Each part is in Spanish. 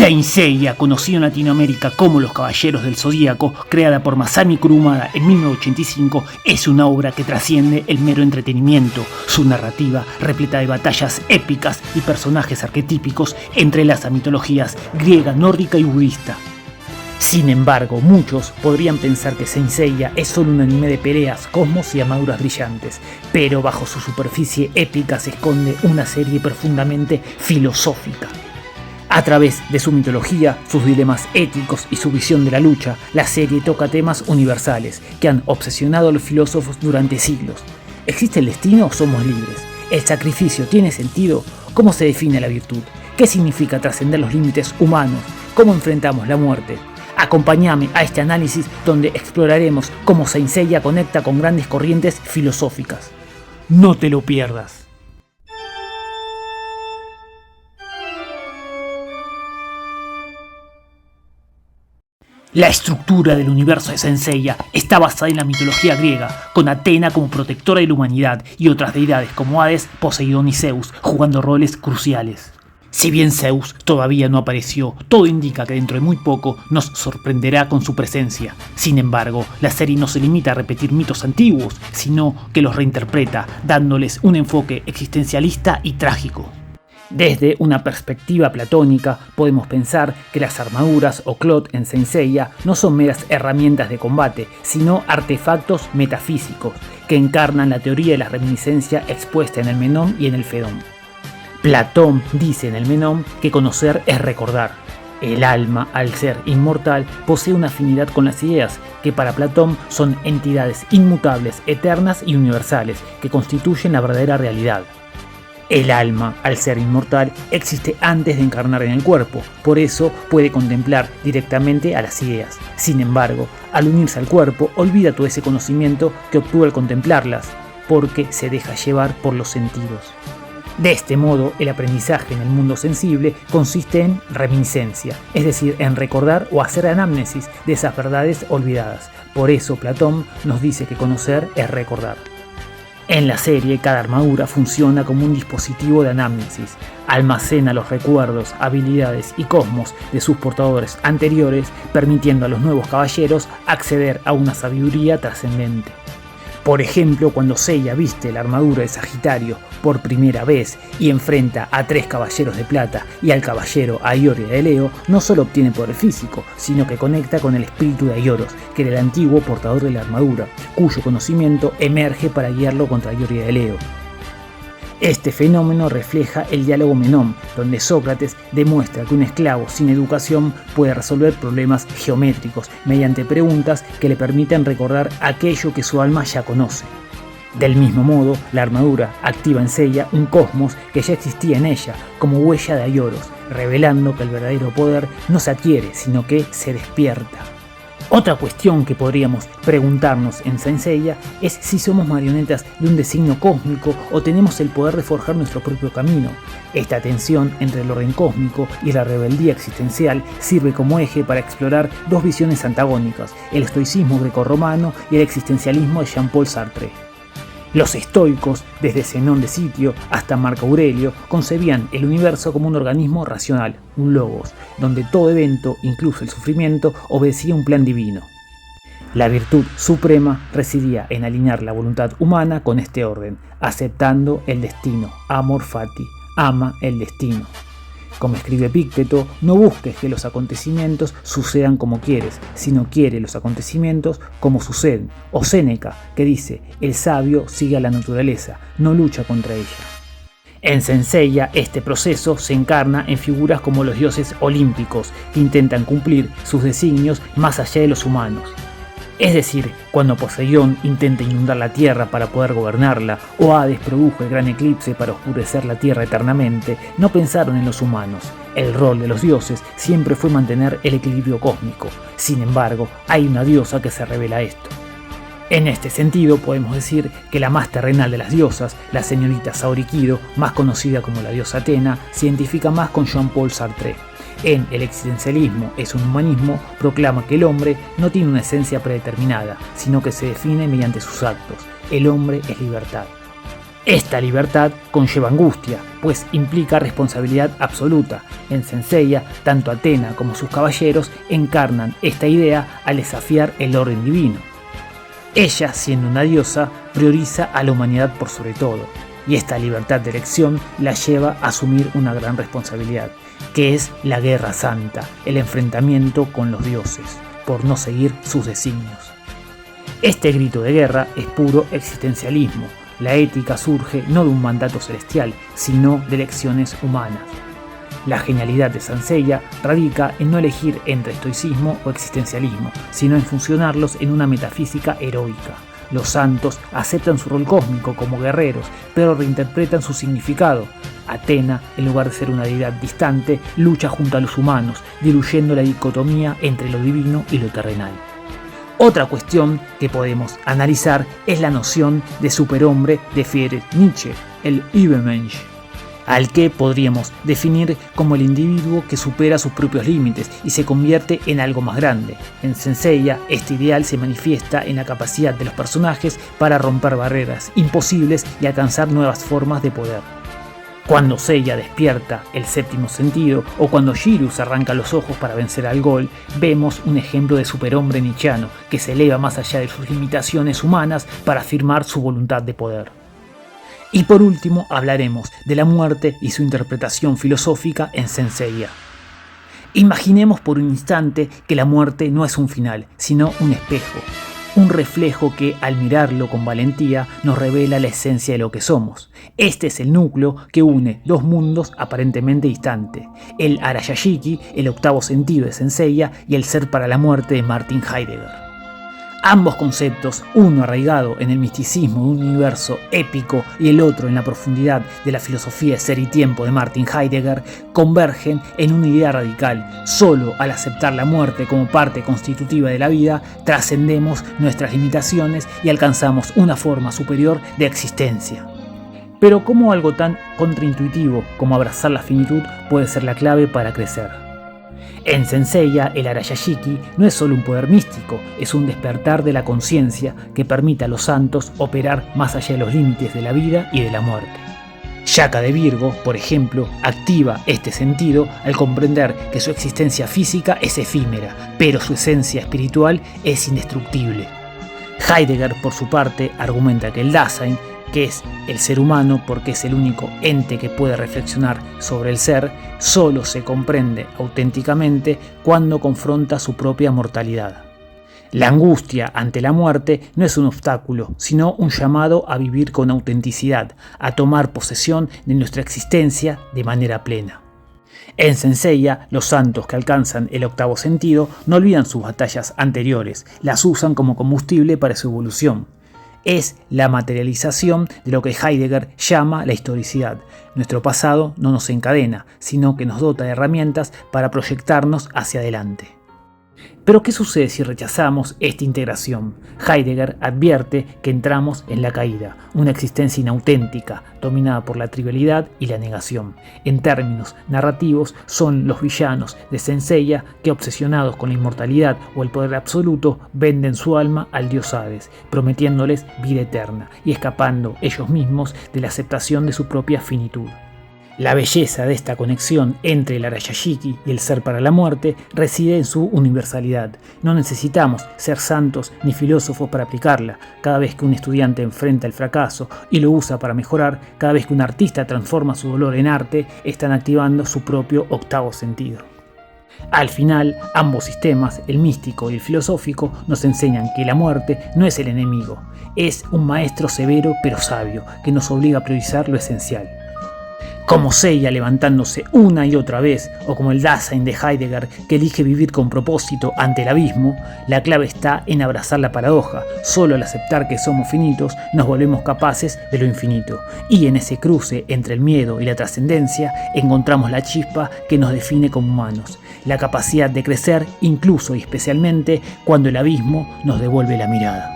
Saint Seiya, conocido en Latinoamérica como Los Caballeros del Zodíaco, creada por Masami Kurumada en 1985, es una obra que trasciende el mero entretenimiento. Su narrativa, repleta de batallas épicas y personajes arquetípicos, entrelaza mitologías griega, nórdica y budista. Sin embargo, muchos podrían pensar que Saint Seiya es solo un anime de peleas, cosmos y armaduras brillantes, pero bajo su superficie épica se esconde una serie profundamente filosófica. A través de su mitología, sus dilemas éticos y su visión de la lucha, la serie toca temas universales que han obsesionado a los filósofos durante siglos. ¿Existe el destino o somos libres? ¿El sacrificio tiene sentido? ¿Cómo se define la virtud? ¿Qué significa trascender los límites humanos? ¿Cómo enfrentamos la muerte? Acompáñame a este análisis donde exploraremos cómo Saint Seiya conecta con grandes corrientes filosóficas. No te lo pierdas. La estructura del universo de Saint Seiya está basada en la mitología griega, con Atena como protectora de la humanidad y otras deidades como Hades, Poseidón y Zeus jugando roles cruciales. Si bien Zeus todavía no apareció, todo indica que dentro de muy poco nos sorprenderá con su presencia. Sin embargo, la serie no se limita a repetir mitos antiguos, sino que los reinterpreta, dándoles un enfoque existencialista y trágico. Desde una perspectiva platónica, podemos pensar que las armaduras o clot en Saint Seiya no son meras herramientas de combate, sino artefactos metafísicos que encarnan la teoría de la reminiscencia expuesta en el Menón y en el Fedón. Platón dice en el Menón que conocer es recordar. El alma, al ser inmortal, posee una afinidad con las ideas, que para Platón son entidades inmutables, eternas y universales, que constituyen la verdadera realidad. El alma, al ser inmortal, existe antes de encarnar en el cuerpo, por eso puede contemplar directamente a las ideas. Sin embargo, al unirse al cuerpo, olvida todo ese conocimiento que obtuvo al contemplarlas, porque se deja llevar por los sentidos. De este modo, el aprendizaje en el mundo sensible consiste en reminiscencia, es decir, en recordar o hacer anamnesis de esas verdades olvidadas. Por eso Platón nos dice que conocer es recordar. En la serie, cada armadura funciona como un dispositivo de anamnesis. Almacena los recuerdos, habilidades y cosmos de sus portadores anteriores, permitiendo a los nuevos caballeros acceder a una sabiduría trascendente. Por ejemplo, cuando Seiya viste la armadura de Sagitario por primera vez y enfrenta a 3 caballeros de plata y al caballero Aioria de Leo, no solo obtiene poder físico, sino que conecta con el espíritu de Aioros, que era el antiguo portador de la armadura, cuyo conocimiento emerge para guiarlo contra Aioria de Leo. Este fenómeno refleja el diálogo Menón, donde Sócrates demuestra que un esclavo sin educación puede resolver problemas geométricos mediante preguntas que le permiten recordar aquello que su alma ya conoce. Del mismo modo, la armadura activa en Seiya un cosmos que ya existía en ella, como huella de Aioros, revelando que el verdadero poder no se adquiere, sino que se despierta. Otra cuestión que podríamos preguntarnos en Saint Seiya es si somos marionetas de un designio cósmico o tenemos el poder de forjar nuestro propio camino. Esta tensión entre el orden cósmico y la rebeldía existencial sirve como eje para explorar dos visiones antagónicas, el estoicismo grecorromano y el existencialismo de Jean-Paul Sartre. Los estoicos, desde Zenón de Sitio hasta Marco Aurelio, concebían el universo como un organismo racional, un logos, donde todo evento, incluso el sufrimiento, obedecía un plan divino. La virtud suprema residía en alinear la voluntad humana con este orden, aceptando el destino, amor fati, ama el destino. Como escribe Epicteto, no busques que los acontecimientos sucedan como quieres, sino quiere los acontecimientos como suceden. O Séneca, que dice, el sabio sigue a la naturaleza, no lucha contra ella. En Saint Seiya, este proceso se encarna en figuras como los dioses olímpicos, que intentan cumplir sus designios más allá de los humanos. Es decir, cuando Poseidón intenta inundar la tierra para poder gobernarla, o Hades produjo el gran eclipse para oscurecer la tierra eternamente, no pensaron en los humanos. El rol de los dioses siempre fue mantener el equilibrio cósmico. Sin embargo, hay una diosa que se revela a esto. En este sentido, podemos decir que la más terrenal de las diosas, la señorita Saori Kido, más conocida como la diosa Atena, se identifica más con Jean-Paul Sartre. En El existencialismo es un humanismo, proclama que el hombre no tiene una esencia predeterminada, sino que se define mediante sus actos. El hombre es libertad. Esta libertad conlleva angustia, pues implica responsabilidad absoluta. En Senseiya, tanto Athena como sus caballeros encarnan esta idea al desafiar el orden divino. Ella, siendo una diosa, prioriza a la humanidad por sobre todo, y esta libertad de elección la lleva a asumir una gran responsabilidad, que es la guerra santa, el enfrentamiento con los dioses, por no seguir sus designios. Este grito de guerra es puro existencialismo. La ética surge no de un mandato celestial, sino de elecciones humanas. La genialidad de Senseiya radica en no elegir entre estoicismo o existencialismo, sino en fusionarlos en una metafísica heroica. Los santos aceptan su rol cósmico como guerreros, pero reinterpretan su significado. Athena, en lugar de ser una deidad distante, lucha junto a los humanos, diluyendo la dicotomía entre lo divino y lo terrenal. Otra cuestión que podemos analizar es la noción de superhombre de Friedrich Nietzsche, el Übermensch, al que podríamos definir como el individuo que supera sus propios límites y se convierte en algo más grande. En Senseiya, este ideal se manifiesta en la capacidad de los personajes para romper barreras imposibles y alcanzar nuevas formas de poder. Cuando Seiya despierta el séptimo sentido o cuando Shiryu se arranca los ojos para vencer al Gol, vemos un ejemplo de superhombre nietzscheano que se eleva más allá de sus limitaciones humanas para afirmar su voluntad de poder. Y por último hablaremos de la muerte y su interpretación filosófica en Senseiya. Imaginemos por un instante que la muerte no es un final, sino un espejo. Un reflejo que, al mirarlo con valentía, nos revela la esencia de lo que somos. Este es el núcleo que une dos mundos aparentemente distantes: el Arayashiki, el octavo sentido de Senseiya, y el ser para la muerte de Martin Heidegger. Ambos conceptos, uno arraigado en el misticismo de un universo épico y el otro en la profundidad de la filosofía de ser y tiempo de Martin Heidegger, convergen en una idea radical. Solo al aceptar la muerte como parte constitutiva de la vida, trascendemos nuestras limitaciones y alcanzamos una forma superior de existencia. Pero ¿cómo algo tan contraintuitivo como abrazar la finitud puede ser la clave para crecer? En Senseiya, el Arayashiki no es solo un poder místico, es un despertar de la conciencia que permite a los santos operar más allá de los límites de la vida y de la muerte. Shaka de Virgo, por ejemplo, activa este sentido al comprender que su existencia física es efímera, pero su esencia espiritual es indestructible. Heidegger, por su parte, argumenta que el Dasein, que es el ser humano porque es el único ente que puede reflexionar sobre el ser, solo se comprende auténticamente cuando confronta su propia mortalidad. La angustia ante la muerte no es un obstáculo, sino un llamado a vivir con autenticidad, a tomar posesión de nuestra existencia de manera plena. En Senseiya, los santos que alcanzan el octavo sentido no olvidan sus batallas anteriores, las usan como combustible para su evolución. Es la materialización de lo que Heidegger llama la historicidad. Nuestro pasado no nos encadena, sino que nos dota de herramientas para proyectarnos hacia adelante. Pero ¿qué sucede si rechazamos esta integración? Heidegger advierte que entramos en la caída, una existencia inauténtica, dominada por la trivialidad y la negación. En términos narrativos, son los villanos de Senseiya que, obsesionados con la inmortalidad o el poder absoluto, venden su alma al dios Hades, prometiéndoles vida eterna y escapando ellos mismos de la aceptación de su propia finitud. La belleza de esta conexión entre el Arayashiki y el ser para la muerte reside en su universalidad. No necesitamos ser santos ni filósofos para aplicarla. Cada vez que un estudiante enfrenta el fracaso y lo usa para mejorar, cada vez que un artista transforma su dolor en arte, están activando su propio octavo sentido. Al final, ambos sistemas, el místico y el filosófico, nos enseñan que la muerte no es el enemigo, es un maestro severo pero sabio que nos obliga a priorizar lo esencial. Como Seiya levantándose una y otra vez, o como el Dasein de Heidegger que elige vivir con propósito ante el abismo, la clave está en abrazar la paradoja. Solo al aceptar que somos finitos nos volvemos capaces de lo infinito. Y en ese cruce entre el miedo y la trascendencia encontramos la chispa que nos define como humanos. La capacidad de crecer incluso y especialmente cuando el abismo nos devuelve la mirada.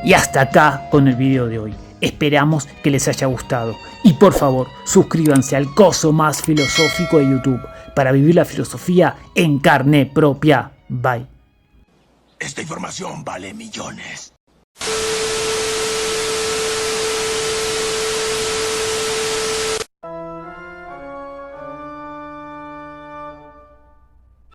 Y hasta acá con el video de hoy. Esperamos que les haya gustado y por favor suscríbanse al coso más filosófico de YouTube para vivir la filosofía en carne propia. Bye. Esta información vale millones.